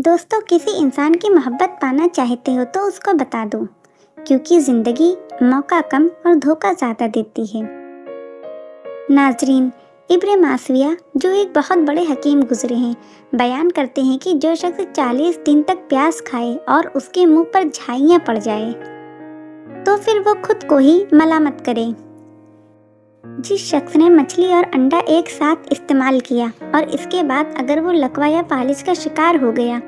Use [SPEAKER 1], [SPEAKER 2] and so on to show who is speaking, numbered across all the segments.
[SPEAKER 1] दोस्तों, किसी इंसान की मोहब्बत पाना चाहते हो तो उसको बता दो, क्योंकि ज़िंदगी मौका कम और धोखा ज़्यादा देती है। नाजरीन, इब्न मासविया जो एक बहुत बड़े हकीम गुजरे हैं, बयान करते हैं कि जो शख्स 40 दिन तक प्यास खाए और उसके मुंह पर झाइयाँ पड़ जाए तो फिर वो खुद को ही मलामत करे। जिस शख्स ने मछली और अंडा एक साथ इस्तेमाल किया और इसके बाद अगर वो लकवा या फालिज का शिकार हो गया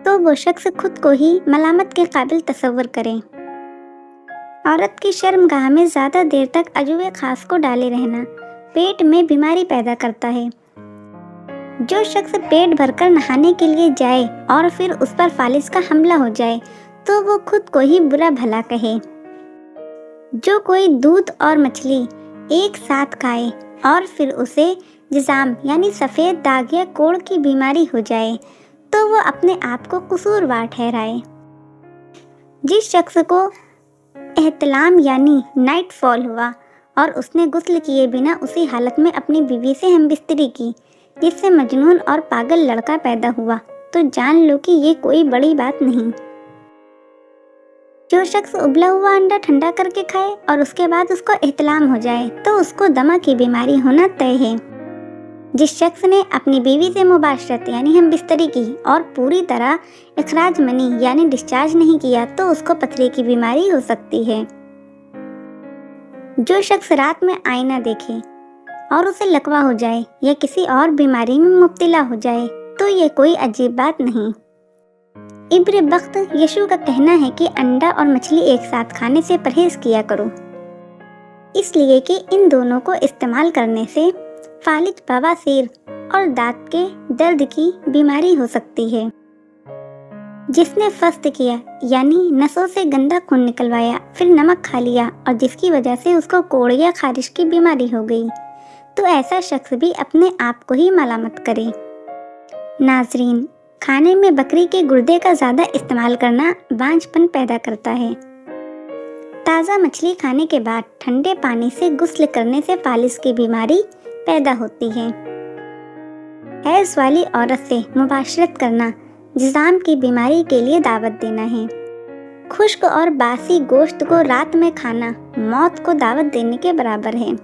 [SPEAKER 1] तो वो शख्स खुद को ही मलामत के काबिल तसव्वुर करे। औरत की शर्मगाह में ज़्यादा देर तक अजूबे खास को डाले रहना पेट में बीमारी पैदा करता है। जो शख्स पेट भरकर नहाने के लिए जाए और फिर उस पर फालिज का हमला हो जाए तो वो खुद को ही बुरा भला कहे। जो कोई दूध और मछली एक साथ खाए और फिर उसे जिज़ाम यानी सफ़ेद दाग या कोढ़ की बीमारी हो जाए तो वो अपने आप को कसूरवार ठहराए। जिस शख्स को एहतलाम यानी नाइट फॉल हुआ और उसने गुस्ल किए बिना उसी हालत में अपनी बीवी से हमबिस्तरी की जिससे मजनून और पागल लड़का पैदा हुआ तो जान लो कि ये कोई बड़ी बात नहीं। जो शख्स उबला हुआ अंडा ठंडा करके खाए और उसके बाद उसको एहतलाम हो जाए तो उसको दमा की बीमारी होना तय है। जिस शख्स ने अपनी बीवी से मुबाशरत यानी हमबिस्तरी की और पूरी तरह इखराज मनी यानी डिस्चार्ज नहीं किया तो उसको पथरी की बीमारी हो सकती है। जो शख्स रात में आईना देखे और उसे लकवा हो जाए या किसी और बीमारी में मुब्तला हो जाए तो ये कोई अजीब बात नहीं। इब्न बख्त यशु का कहना है कि अंडा और मछली एक साथ खाने से परहेज किया करो, इसलिए कि इन दोनों को इस्तेमाल करने से फालिज, बवासीर और दांत के दर्द की बीमारी हो सकती है। जिसने फस्त किया यानी नसों से गंदा खून निकलवाया फिर नमक खा लिया और जिसकी वजह से उसको कोढ़ या खारिश की बीमारी हो गई तो ऐसा शख्स भी अपने आप को ही मलामत करे। नाजरीन, खाने में बकरी के गुर्दे का ज़्यादा इस्तेमाल करना बांझपन पैदा करता है। ताज़ा मछली खाने के बाद ठंडे पानी से गुस्ल करने से फालिज की बीमारी पैदा होती है। हैज़ वाली औरत से मुबाशरत करना जिज़ाम की बीमारी के लिए दावत देना है। खुश्क और बासी गोश्त को रात में खाना मौत को दावत देने के बराबर है।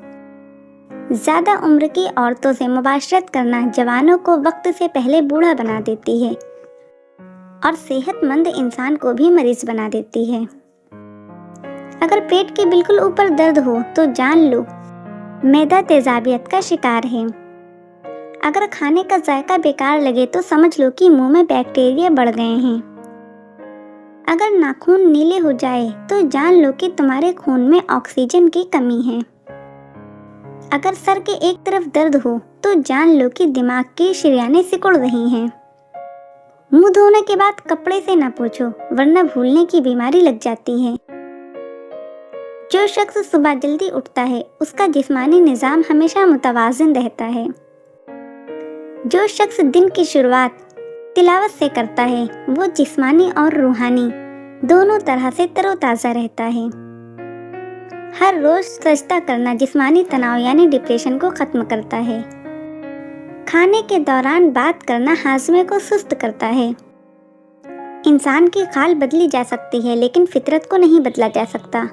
[SPEAKER 1] ज़्यादा उम्र की औरतों से मुबाशरत करना जवानों को वक्त से पहले बूढ़ा बना देती है और सेहतमंद इंसान को भी मरीज बना देती है। अगर पेट के बिल्कुल ऊपर दर्द हो तो जान लो मैदा तेजाबियत का शिकार है। अगर खाने का जायका बेकार लगे तो समझ लो कि मुंह में बैक्टीरिया बढ़ गए हैं। अगर नाखून नीले हो जाए तो जान लो कि तुम्हारे खून में ऑक्सीजन की कमी है। अगर सर के एक तरफ दर्द हो तो जान लो कि दिमाग की शरियानें सिकुड़ रही हैं। मुंह धोने के बाद कपड़े से ना पोंछो वरना भूलने की बीमारी लग जाती है। जो शख्स सुबह जल्दी उठता है उसका जिस्मानी निज़ाम हमेशा मुतवाज़िन रहता है। जो शख्स दिन की शुरुआत तिलावत से करता है वो जिस्मानी और रूहानी दोनों तरह से तरोताज़ा रहता है। हर रोज सजदा करना जिस्मानी तनाव यानी डिप्रेशन को ख़त्म करता है। खाने के दौरान बात करना हाजमे को सुस्त करता है। इंसान की खाल बदली जा सकती है लेकिन फितरत को नहीं बदला जा सकता।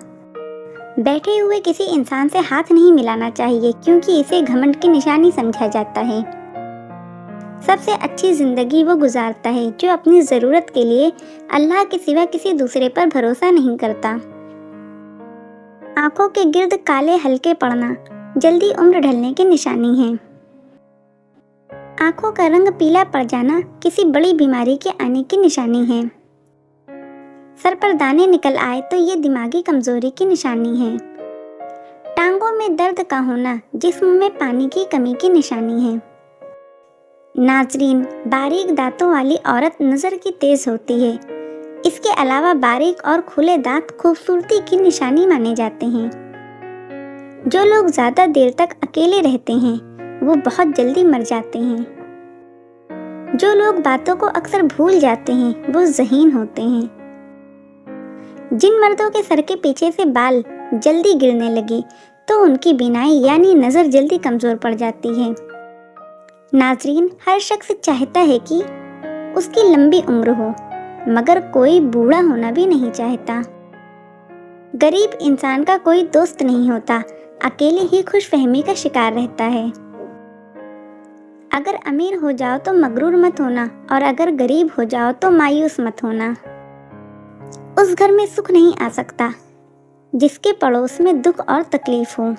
[SPEAKER 1] बैठे हुए किसी इंसान से हाथ नहीं मिलाना चाहिए क्योंकि इसे घमंड की निशानी समझा जाता है। सबसे अच्छी ज़िंदगी वो गुजारता है जो अपनी ज़रूरत के लिए अल्लाह के सिवा किसी दूसरे पर भरोसा नहीं करता। आंखों के गिर्द काले हल्के पड़ना जल्दी उम्र ढलने की निशानी है। आंखों का रंग पीला पड़ जाना किसी बड़ी बीमारी के आने की निशानी है। सर पर दाने निकल आए तो ये दिमागी कमजोरी की निशानी है। टांगों में दर्द का होना जिस्म में पानी की कमी की निशानी है। नाजरीन, बारीक दांतों वाली औरत नज़र की तेज होती है। इसके अलावा बारीक और खुले दांत खूबसूरती की निशानी माने जाते हैं। जो लोग ज़्यादा देर तक अकेले रहते हैं वो बहुत जल्दी मर जाते हैं। जो लोग बातों को अक्सर भूल जाते हैं वो ज़हीन होते हैं। जिन मर्दों के सर के पीछे से बाल जल्दी गिरने लगे तो उनकी बीनाई यानी नज़र जल्दी कमज़ोर पड़ जाती है। नाजरीन, हर शख्स चाहता है कि اس کی لمبی عمر ہو، مگر کوئی بوڑھا ہونا بھی نہیں چاہتا۔ غریب انسان کا کوئی دوست نہیں ہوتا، اکیلے ہی خوش فہمی کا شکار رہتا ہے۔ اگر امیر ہو جاؤ تو مغرور مت ہونا، اور اگر غریب ہو جاؤ تو مایوس مت ہونا۔ اس گھر میں سکھ نہیں آ سکتا جس کے پڑوس میں دکھ اور تکلیف ہو۔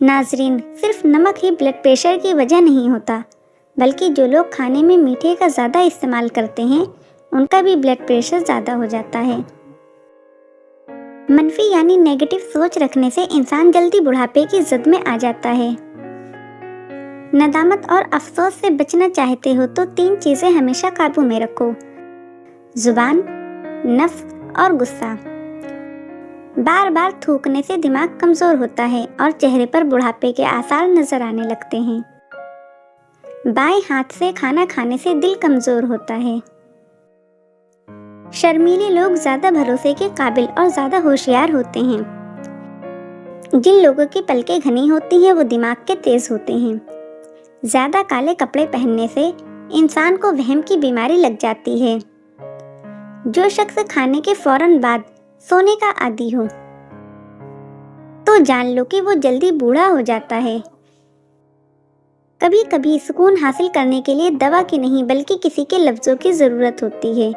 [SPEAKER 1] ناظرین، صرف نمک ہی بلڈ پریشر کی وجہ نہیں ہوتا، بلکہ جو لوگ کھانے میں میٹھے کا زیادہ استعمال کرتے ہیں ان کا بھی بلڈ پریشر زیادہ ہو جاتا ہے۔ منفی یعنی نیگیٹو سوچ رکھنے سے انسان جلدی بڑھاپے کی زد میں آ جاتا ہے۔ ندامت اور افسوس سے بچنا چاہتے ہو تو 3 چیزیں ہمیشہ قابو میں رکھو: زبان، نفس اور غصہ۔ بار بار تھوکنے سے دماغ کمزور ہوتا ہے اور چہرے پر بڑھاپے کے آثار نظر آنے لگتے ہیں۔ بائیں ہاتھ سے کھانا کھانے سے دل کمزور ہوتا ہے۔ شرمیلے لوگ زیادہ بھروسے کے قابل اور زیادہ ہوشیار ہوتے ہیں۔ جن لوگوں کی پلکیں گھنی ہوتی ہیں وہ دماغ کے تیز ہوتے ہیں۔ زیادہ کالے کپڑے پہننے سے انسان کو وہم کی بیماری لگ جاتی ہے۔ جو شخص کھانے کے فوراً بعد سونے کا عادی ہو تو جان لو کہ وہ جلدی بوڑھا ہو جاتا ہے۔ کبھی کبھی سکون حاصل کرنے کے لیے دوا کی نہیں بلکہ کسی کے لفظوں کی ضرورت ہوتی ہے۔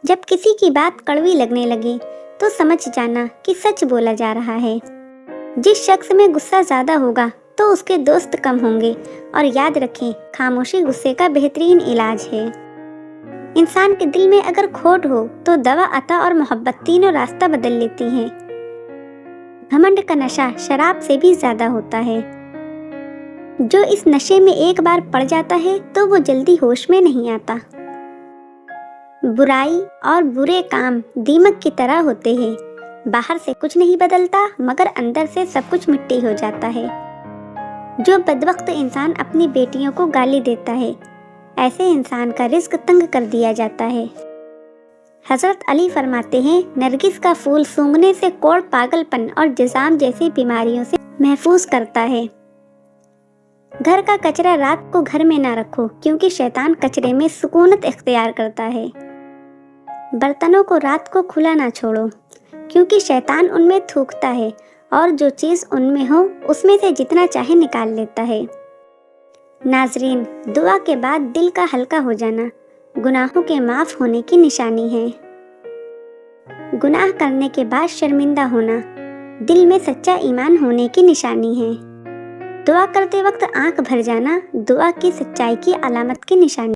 [SPEAKER 1] جب کسی کی بات کڑوی لگنے لگے تو سمجھ جانا کہ سچ بولا جا رہا ہے۔ جس شخص میں غصہ زیادہ ہوگا تو اس کے دوست کم ہوں گے، اور یاد رکھیں خاموشی غصے کا بہترین علاج ہے۔ انسان کے دل میں اگر کھوٹ ہو تو دوا، عطا اور محبت تینوں راستہ بدل لیتی ہیں۔ گھمنڈ کا نشہ شراب سے بھی زیادہ ہوتا ہے۔ جو اس نشے میں ایک بار پڑ جاتا ہے تو وہ جلدی ہوش میں نہیں آتا۔ برائی اور برے کام دیمک کی طرح ہوتے ہیں، باہر سے کچھ نہیں بدلتا مگر اندر سے سب کچھ مٹی ہو جاتا ہے۔ جو بدبخت انسان اپنی بیٹیوں کو گالی دیتا ہے، ایسے انسان کا رزق تنگ کر دیا جاتا ہے۔ حضرت علی فرماتے ہیں، نرگس کا پھول سونگھنے سے کوڑ پاگل پن اور جزام جیسی بیماریوں سے محفوظ کرتا ہے۔ گھر کا کچرا رات کو گھر میں نہ رکھو، کیونکہ شیطان کچرے میں سکونت اختیار کرتا ہے۔ برتنوں کو رات کو کھلا نہ چھوڑو، کیونکہ شیطان ان میں تھوکتا ہے اور جو چیز ان میں ہو اس میں سے جتنا چاہے نکال لیتا ہے۔ ناظرین، دعا کے بعد دل کا ہلکا ہو جانا گناہوں کے معاف ہونے کی نشانی ہے۔ گناہ کرنے کے بعد شرمندہ ہونا دل میں سچا ایمان ہونے کی نشانی ہے۔ دعا کرتے وقت آنکھ بھر جانا دعا کی سچائی کی علامت کی نشانی